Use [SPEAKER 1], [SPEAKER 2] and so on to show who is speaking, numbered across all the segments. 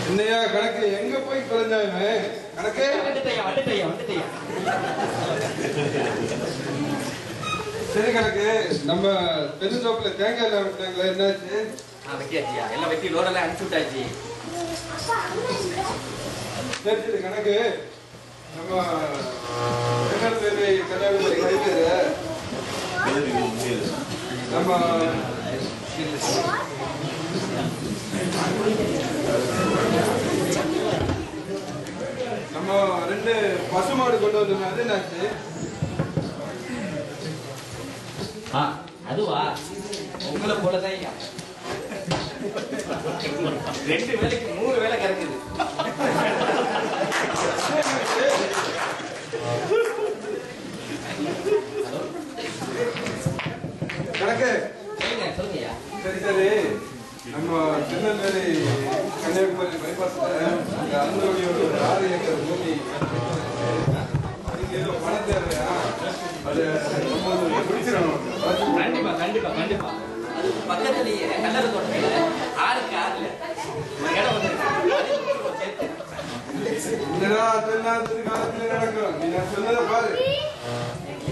[SPEAKER 1] என்னையா கணக்கு எங்க போய் தொலைஞ்சாங்க கணக்கு? சரி கணக்கு, நம்ம பெருந்தோப்புல தேங்காய் எல்லாம் விட்டாங்களா, என்னாச்சு?
[SPEAKER 2] வெட்டியாச்சியா? எல்லாம் வெட்டி லோடெல்லாம் அனுப்பிச்சு விட்டாச்சு.
[SPEAKER 1] சரி சரி கணக்கு, நம்ம கல்யாணி நம்ம நம்ம 2 பசுமாடு கொண்டு வந்தோம், அது என்னாச்சு?
[SPEAKER 2] அதுவா உங்களை போலதான் 2 வேலைக்கு 3 வேலை கிடைக்குது.
[SPEAKER 1] கணக்கு
[SPEAKER 2] சொல்லுங்கய்யா.
[SPEAKER 1] சரி சரி, நம்ம திருநெல்வேலி கன்னியாகுமரி பைபாஸ்ல அந்த 6 ஏக்கர் பூமி ஏதோ பணம் தேவையா, அது பிடிச்சிடணும்.
[SPEAKER 2] கண்டிப்பா கண்டிப்பா கண்டிப்பா. அது பக்கத்துலயே கல்லற தோட்டத்துல 6க்கு 6ல ஒரு இடம் வந்து சேர்த்து
[SPEAKER 1] காலத்துல நடக்கும். நீ நான் சொன்னதை பாரு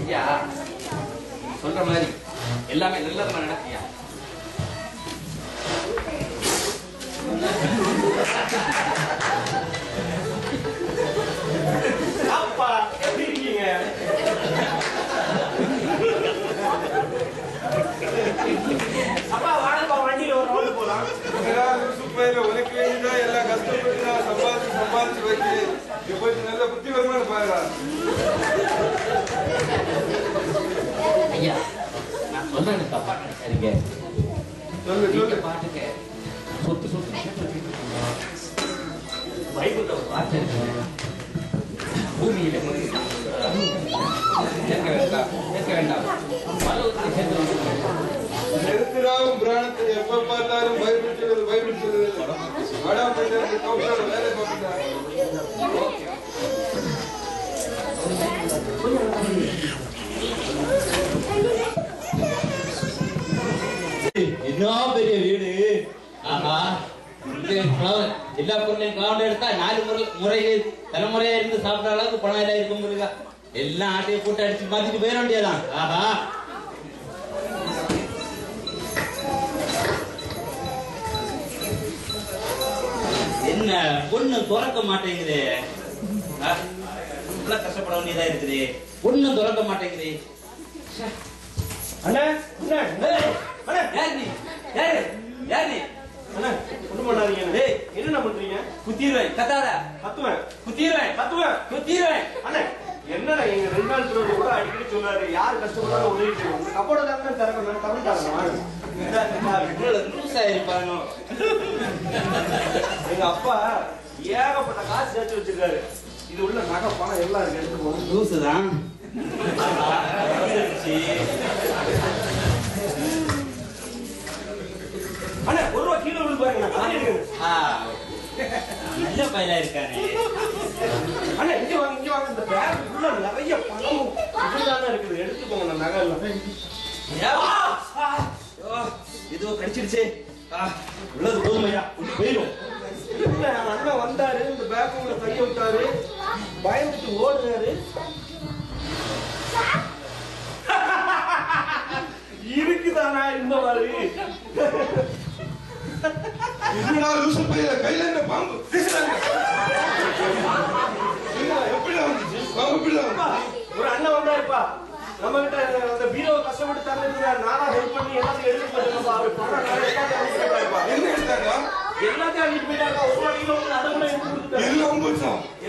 [SPEAKER 2] ஐயா, சொல்ற மாதிரி எல்லாமே நல்லதமா நடக்கியா?
[SPEAKER 3] அப்பா எப்படி இருக்கீங்க? அப்பா வாடப்பா, வண்டியில ஒரு ரோடு போலாம்.
[SPEAKER 1] உனக்கு வேண்டிதான் எல்லாம் கஷ்டப்பட்டு சம்பாதிச்சு வச்சு போயிட்டு நல்ல புத்தி வருமானு பாருடா.
[SPEAKER 2] ஐயா, நான் சொல்றேன் தப்பா நினைக்காதீங்க.
[SPEAKER 1] சொல்லு சொல்லு.
[SPEAKER 2] பாட்டுக்க சொத்து சொத்து பைபிள்ல ஒரு வார்த்தை இருக்கு, பூமியில சேர்க்க வேண்டாம் பலவத்தை சேர்த்து
[SPEAKER 1] நிறுத்திடாவும் பிராணத்தை எப்ப பார்த்தாலும் பைபிள் சொல்லுது. வேலை பார்த்துட்டாங்க.
[SPEAKER 4] என்ன பெரிய வீடு! ஆஹா, எல்லா பொருளையும் கவுண்ட் எடுத்தா 4 முறையே தலைமுறையா இருந்து சாப்பிட்ற அளவுக்கு பணம் எல்லாம் இருக்க முடியுதா? எல்லாம் ஆட்டையை போட்டு அடிச்சு மாத்திட்டு போயிட வேண்டியதான். ஆஹா, என்ன பொண்ணு துறக்க மாட்டேங்குது, கஷ்டப்பட வேண்டியதா இருக்குது. பொண்ணு துறக்க மாட்டேங்குது.
[SPEAKER 3] அண்ணா அண்ணா அண்ணா,
[SPEAKER 2] யாரு நீ? யாரு யாரு?
[SPEAKER 3] அண்ணா ஒண்ணும் பண்ணாதீங்க. என்ன பண்றீங்க?
[SPEAKER 2] குத்திடுவேன், கத்தாத.
[SPEAKER 3] கத்துவேன்,
[SPEAKER 2] குத்திடுவேன்,
[SPEAKER 3] கத்துவேன்,
[SPEAKER 2] குத்திடுவேன்.
[SPEAKER 3] அண்ணா என்னடா எங்க 2 நாள் திருவிழா கூட அடிக்கடி சொன்னாரு, யாரு கஷ்டப்பட்டாலும் உதவிட்டு இருக்கோம். உங்க கப்போட தான் திறக்கணும், தமிழ்காரங்க
[SPEAKER 4] இருப்பானோ.
[SPEAKER 3] எங்க அப்பா ஏகப்பட்ட காசு சேர்த்து வச்சிருக்காரு. இது உள்ள நகை பணம் எல்லாம் இருக்கு, எடுத்து போகணும்.
[SPEAKER 4] லூசுதான்.
[SPEAKER 3] அண்ணா 1 ரூபா கீழே விழுந்து பாருங்க, காலி எடுக்கணும்.
[SPEAKER 4] நல்ல பையலா இருக்கானே.
[SPEAKER 3] அண்ணா இங்க வாங்க, இங்க வாங்க. இந்த பேக் உள்ள நிறைய பணமும் இதுதானே இருக்குது, எடுத்துக்கோங்க. நான் நகை எல்லாம்
[SPEAKER 4] ஏதோ கடிச்சிருச்சு. உள்ளது போதுமையா போயிடும்.
[SPEAKER 3] அண்ணன் வந்தாரு, இந்த பேக் உள்ள கைய விட்டாரு, பயந்துட்டு ஓடுறாரு. இருக்குதானா இந்த மாதிரி?
[SPEAKER 1] கையில என்ன பாம்பு
[SPEAKER 3] ஒரு அண்ணன் வந்தாருப்பா நம்ம கிட்ட, அந்த பீரோவை கஷ்டப்பட்டு தரல, நானா ஹெல்ப் பண்ணி எல்லாத்தையும் எடுத்து போயிருப்பா. அவர் பணம் எல்லாத்தையும் அள்ளிட்டு போயிட்டாங்க. 1 ரூபா கிலோ அதை எடுத்து கொடுத்துட்டாரு.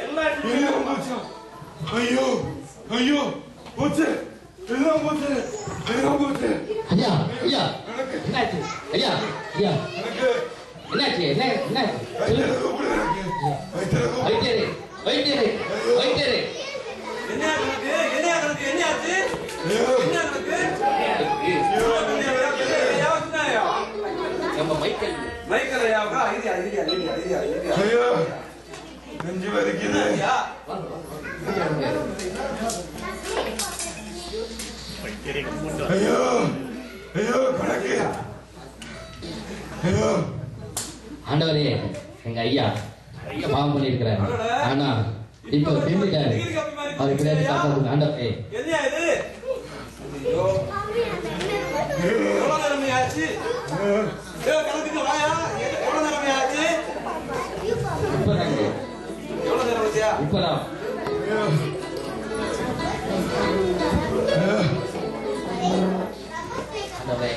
[SPEAKER 3] எல்லாம்
[SPEAKER 1] ஐயோ ஐயோ போச்சு, எல்லாம் போச்சு, எல்லாம் போச்சு.
[SPEAKER 4] ஐயா ஐயா என்னாச்சு? ஐயா ஐயா என்னாச்சு? என்னாச்சு? வைத்தியரே வைத்தியரே வைத்தியரே,
[SPEAKER 2] என்ன கணக்கு? என்ன கணக்கு? என்ன ஆச்சு? என்ன கணக்கு? நம்ம மைக்கேல் ஐயாவுக்கா?
[SPEAKER 1] ஐயோ நெஞ்சு வலிக்குது. ஐயோ ஐயோ கணக்கு. ஐயோ
[SPEAKER 4] ஆண்டவரே, எங்க ஐயா பாவம் பண்ணியிருக்கிறாரு. ஆனா இப்ப திரும்பிட்டாரு. அவர் கிடையாது காப்பாத்துங்க ஆண்டவரே.
[SPEAKER 3] என்னையா இது? ஐயோ, எவ்வளவு நேரம் ஆச்சு? கணக்குக்கு வாயா. எவ்வளவு நேரம் ஆச்சு?
[SPEAKER 4] இப்பதாங்க
[SPEAKER 3] எவ்வளவு நேரம் ஆச்சியா?
[SPEAKER 4] இப்பதான் ஆண்டவரே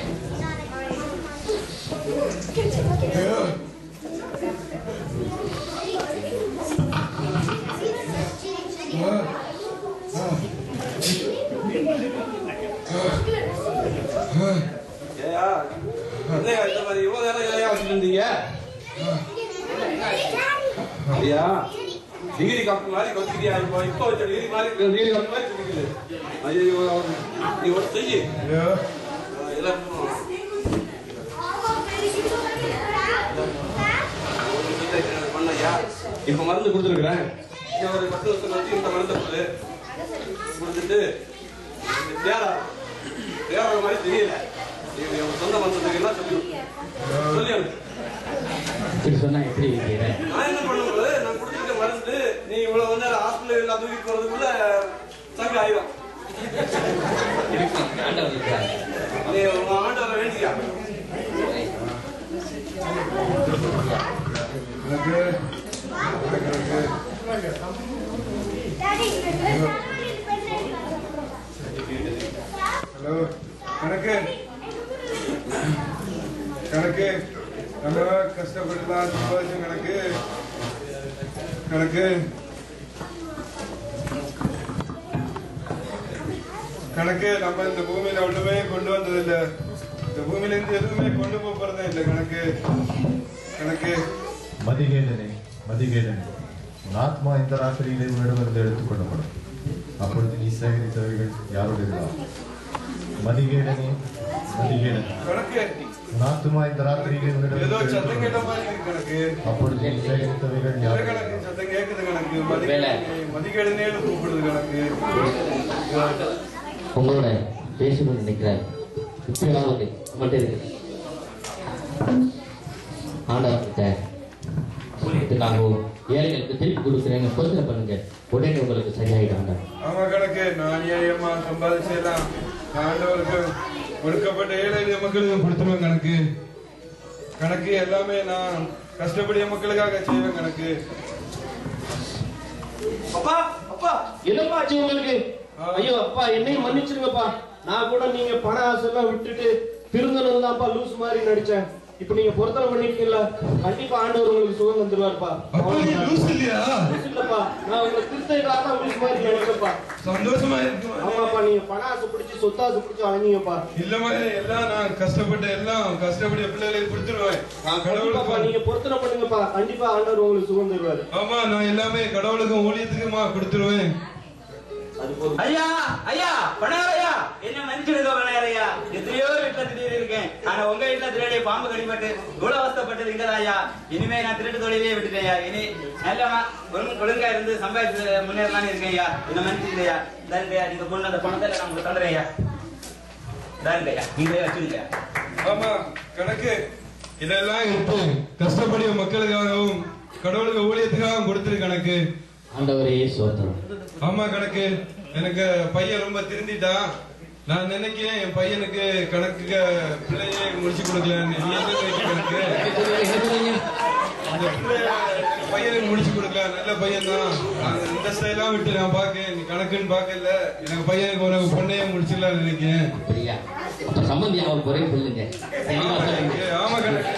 [SPEAKER 3] ஏயா, என்னையா இந்த மாதிரி இவ்வளவு நேரம் ஏயா வச்சுட்டு இருந்தீங்க? ஐயா, டிகிரி காப்பு மாதிரி கொத்திக்கிறியா? இப்போ வச்ச டிகிரி காப்பு மாதிரி கொத்திக்குது. ஐயோ, நீ ஒரு செய்யி. எல்லாம் பண்ணையா, இப்ப மருந்து கொடுத்துருக்குறேன். ஒரு 10 வருஷம் வச்சு இந்த மருந்தை கொடுத்துட்டு தேவை மாதிரி தெரியல. சொந்த மருந்துக்கு எல்லாம் சொல்லி
[SPEAKER 4] இப்படி சொன்னா எப்படி இருக்கிறேன்?
[SPEAKER 3] நான் என்ன பண்ணும்போது நான் கொடுத்துருக்க மருந்து நீ இவ்வளவு வந்து ஹாஸ்பிட்டல் எல்லாம் தூக்கி போறதுக்குள்ள சங்க ஆயிடும்.
[SPEAKER 4] ஆண்டவர் இருக்கிறார்.
[SPEAKER 3] நீ உன் ஆண்டவரை வேண்டியா?
[SPEAKER 1] ஹலோ கணக்கு கணக்கு நம்ம கஷ்டப்பட்டுலாம் சம்பாதிச்சோம் கணக்கு கணக்கு கணக்கு நம்ம இந்த பூமியில ஒண்ணுமே கொண்டு வந்ததில்லை. இந்த பூமியில இருந்து எதுவுமே கொண்டு போறதே இல்லை. கணக்கு கணக்கு
[SPEAKER 5] மதிகேடனே மதிகேடனே, உன் ஆத்மா இந்த ராத்திரியிலே உன்னிடமிருந்து எடுத்துக்கொள்ளப்படும். அப்பொழுது நீ சேகரித்தவைகள் யாருடையதான்? மதிகேடனே மதிகேடனே,
[SPEAKER 1] கணக்கு
[SPEAKER 5] உன் ஆத்மா இந்த ராத்திரியிலே
[SPEAKER 1] ஏதோ
[SPEAKER 5] உன்னிடமிருந்து
[SPEAKER 1] சத்தம் கேட்ட
[SPEAKER 5] எடுத்துக்கொள்ளப்படும்.
[SPEAKER 1] மாதிரி இருக்கு கணக்கு.
[SPEAKER 5] அப்பொழுது நீ சேகரித்தவைகள்
[SPEAKER 1] கணக்கு
[SPEAKER 5] யாருடையதான்?
[SPEAKER 1] சத்தம் கேக்குது கணக்கு. மதிகேடுனேன்னு கூப்பிடுது கணக்கு.
[SPEAKER 4] உங்களோட பேசணும்னு நினைக்கிறார். இப்பயாவது உங்கள்கிட்ட இருக்கு ஆண்டவர்கிட்ட நாங்கள் ஏழைகளுக்கு திருப்பி கொடுக்குறேன்னு பொறுத்தனை பண்ணுங்க. உடனே உங்களுக்கு சரியாயிடும் ஆண்டவர்.
[SPEAKER 1] ஆமா கணக்கு, நான் ஏமா சம்பாதிச்செல்லாம் ஆண்டவருக்கு ஒடுக்கப்பட்ட ஏழை மக்களுக்கு கொடுத்துருவேன் கணக்கு. கணக்கு எல்லாமே நான் கஷ்டப்படிய மக்களுக்காக செய்வேன் கணக்கு.
[SPEAKER 3] அப்பா அப்பா, என்னப்பா ஆச்சு உங்களுக்கு? ஐயோ அப்பா, என்னையும் மன்னிச்சிருங்கப்பா. நான் கூட நீங்க பண ஆசை எல்லாம் விட்டுட்டு திருந்தணும் தான்ப்பா லூஸ் மாதிரி நடிச்சேன். இப்ப நீங்க பொருத்தனை பண்ணிருக்கீங்களா? கண்டிப்பா ஆண்டவர் உங்களுக்கு சுகம் தந்துருவாருப்பா. லூஸ் இல்லப்பா, நான் உங்களை திருத்ததுக்காக தான் லூஸ் மாதிரி நடிச்சப்பா.
[SPEAKER 1] சந்தோஷமா இருக்கு.
[SPEAKER 3] ஆமாப்பா, நீங்க பண ஆசை பிடிச்சி சொத்தாசை பிடிச்சி அழகிங்கப்பா.
[SPEAKER 1] இல்லமா எல்லாம் நான் கஷ்டப்பட்டு எல்லாம் கஷ்டப்படிய பிள்ளைகளுக்கு கொடுத்துருவேன். நான்
[SPEAKER 3] கண்டிப்பாப்பா,
[SPEAKER 1] கடவுளுக்கு
[SPEAKER 3] நீங்க பொருத்தனை பண்ணுங்கப்பா. கண்டிப்பா ஆண்டவர் உங்களுக்கு சுகம் தருவாரு.
[SPEAKER 1] ஆமா, நான் எல்லாமே கடவுளுக்கும் ஊழியத்துக்குமா கொடுத்துருவேன்.
[SPEAKER 2] ஐயா ஐயா பணாரையா, என்ன மன்னிச்சிடுங்க பணாரையா. எத்தனையோ வீட்டுல திடீர் இருக்கேன். ஆனா உங்க வீட்டுல திருடைய பாம்பு கடிபட்டு இவ்வளவு அவஸ்தப்பட்டது இங்கதான் ஐயா. இனிமே நான் திருட்டு தொழிலே விட்டுட்டேயா. இனி நல்லமா ஒழுங்கா இருந்து சம்பாதிச்சு முன்னேறலான்னு இருக்கேன் ஐயா. என்ன மன்னிச்சிடுங்கய்யா. தாருங்கய்யா, நீங்க பொண்ணு அந்த பணத்தை நான் உங்களுக்கு தந்துறேன் ஐயா. தாருங்கய்யா, நீங்களே வச்சுருங்க.
[SPEAKER 1] ஆமா கணக்கு, இதெல்லாம் இப்போ கஷ்டப்படிய மக்களுக்காகவும் கடவுளுக்கு ஊழியத்துக்காகவும் கொடுத்துரு கணக்கு.
[SPEAKER 4] ஆண்டவரே சோத்திரம்.
[SPEAKER 1] ஆமா கணக்கு, எனக்கு பையன் ரொம்ப திருந்திட்டான். நான் நினைக்கிறேன் என் பையனுக்கு கணக்கு பிள்ளையே முடிச்சு கொடுக்கலான்னு. நீ என்ன நினைக்க கணக்கு? அந்த பையனுக்கு முடிச்சு கொடுக்கலாம். நல்ல பையன் தான். இந்த ஸ்டைலாம் விட்டு நான் பாக்க, நீ கணக்குன்னு பாக்கல. எனக்கு பையனுக்கு உனக்கு பொண்ணையே முடிச்சிடலாம்னு நினைக்கிறேன்.
[SPEAKER 4] அப்படியா? அப்ப சம்பந்தி அவருக்கு ஒரே சொல்லுங்க.
[SPEAKER 1] ஆமா கணக்கு.